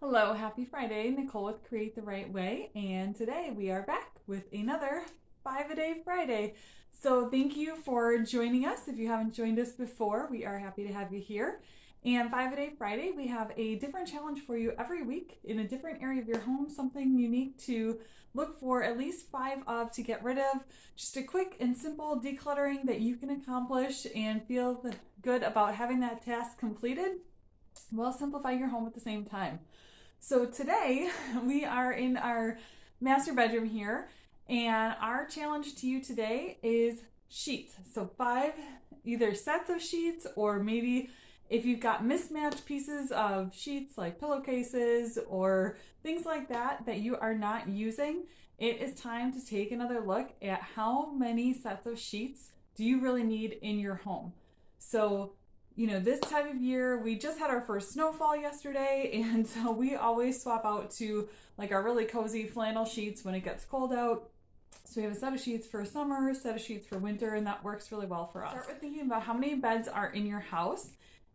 Hello, happy Friday. Nicole with Create the Right Way, and today we are back with another 5-A-Day Friday. So thank you for joining us. If you haven't joined us before, we are happy to have you here. And 5-A-Day Friday, we have a different challenge for you every week in a different area of your home, something unique to look for at least 5 of to get rid of. Just a quick and simple decluttering that you can accomplish and feel good about having that task completed while simplifying your home at the same time. So today we are in our master bedroom here, and our challenge to you today is sheets. So 5 either sets of sheets, or maybe if you've got mismatched pieces of sheets like pillowcases or things like that that you are not using, it is time to take another look at how many sets of sheets do you really need in your home. So this time of year, we just had our first snowfall yesterday, and so we always swap out to like our really cozy flannel sheets when it gets cold out. So we have a set of sheets for summer, a set of sheets for winter, and that works really well for us. Start with thinking about how many beds are in your house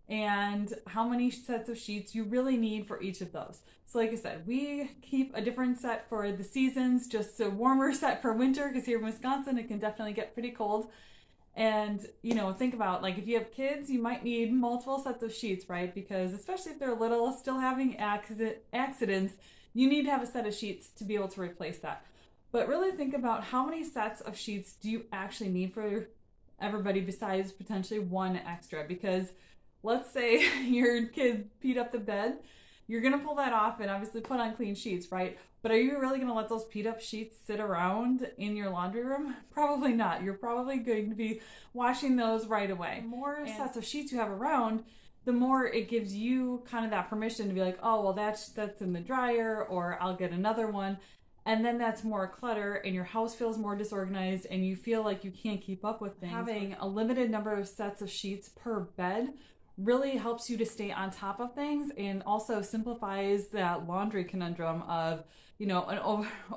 and how many sets of sheets you really need for each of those. So like I said, we keep a different set for the seasons, just a warmer set for winter, because here in Wisconsin it can definitely get pretty cold. And, think about, like, if you have kids, you might need multiple sets of sheets, right? Because especially if they're little, still having accidents, you need to have a set of sheets to be able to replace that. But really think about how many sets of sheets do you actually need for everybody besides potentially one extra. Because let's say your kid peed up the bed, you're going to pull that off and obviously put on clean sheets, right? But are you really going to let those peed up sheets sit around in your laundry room? Probably not. You're probably going to be washing those right away. The more sets of sheets you have around, the more it gives you kind of that permission to be like, oh, well, that's in the dryer, or I'll get another one. And then that's more clutter, and your house feels more disorganized, and you feel like you can't keep up with things. Having a limited number of sets of sheets per bed really helps you to stay on top of things, and also simplifies that laundry conundrum of an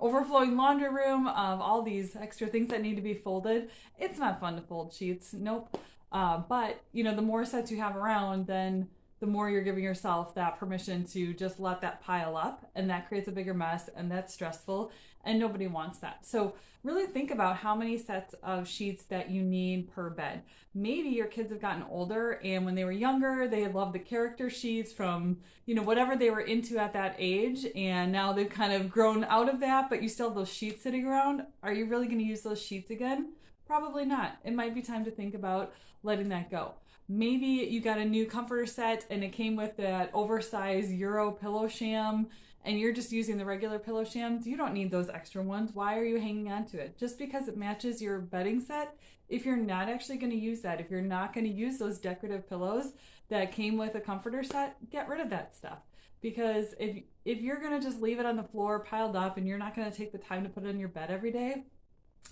overflowing laundry room of all these extra things that need to be folded. It's not fun to fold sheets, nope. But the more sets you have around, then the more you're giving yourself that permission to just let that pile up, and that creates a bigger mess, and that's stressful, and nobody wants that. So really think about how many sets of sheets that you need per bed. Maybe your kids have gotten older, and when they were younger, they loved the character sheets from, whatever they were into at that age, and now they've kind of grown out of that, but you still have those sheets sitting around. Are you really going to use those sheets again? Probably not. It might be time to think about letting that go. Maybe you got a new comforter set and it came with that oversized Euro pillow sham, and you're just using the regular pillow shams. You don't need those extra ones. Why are you hanging on to it? Just because it matches your bedding set, if you're not actually going to use that, if you're not going to use those decorative pillows that came with a comforter set, get rid of that stuff. Because if you're going to just leave it on the floor piled up and you're not going to take the time to put it in your bed every day,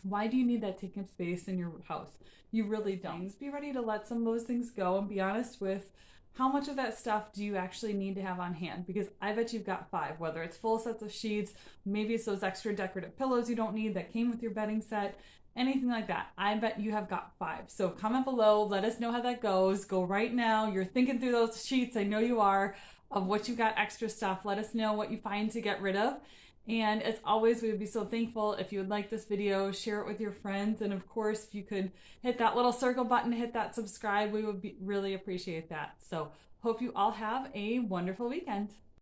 why do you need that taking up space in your house? You really don't. Be ready to let some of those things go and be honest with how much of that stuff do you actually need to have on hand? Because I bet you've got 5, whether it's full sets of sheets, maybe it's those extra decorative pillows you don't need that came with your bedding set, anything like that. I bet you have got 5. So comment below, let us know how that goes. Go right now. You're thinking through those sheets, I know you are, of what you got extra stuff. Let us know what you find to get rid of. And as always, we would be so thankful if you would like this video, share it with your friends, and of course, if you could hit that little circle button, hit that subscribe, we would really appreciate that. So hope you all have a wonderful weekend.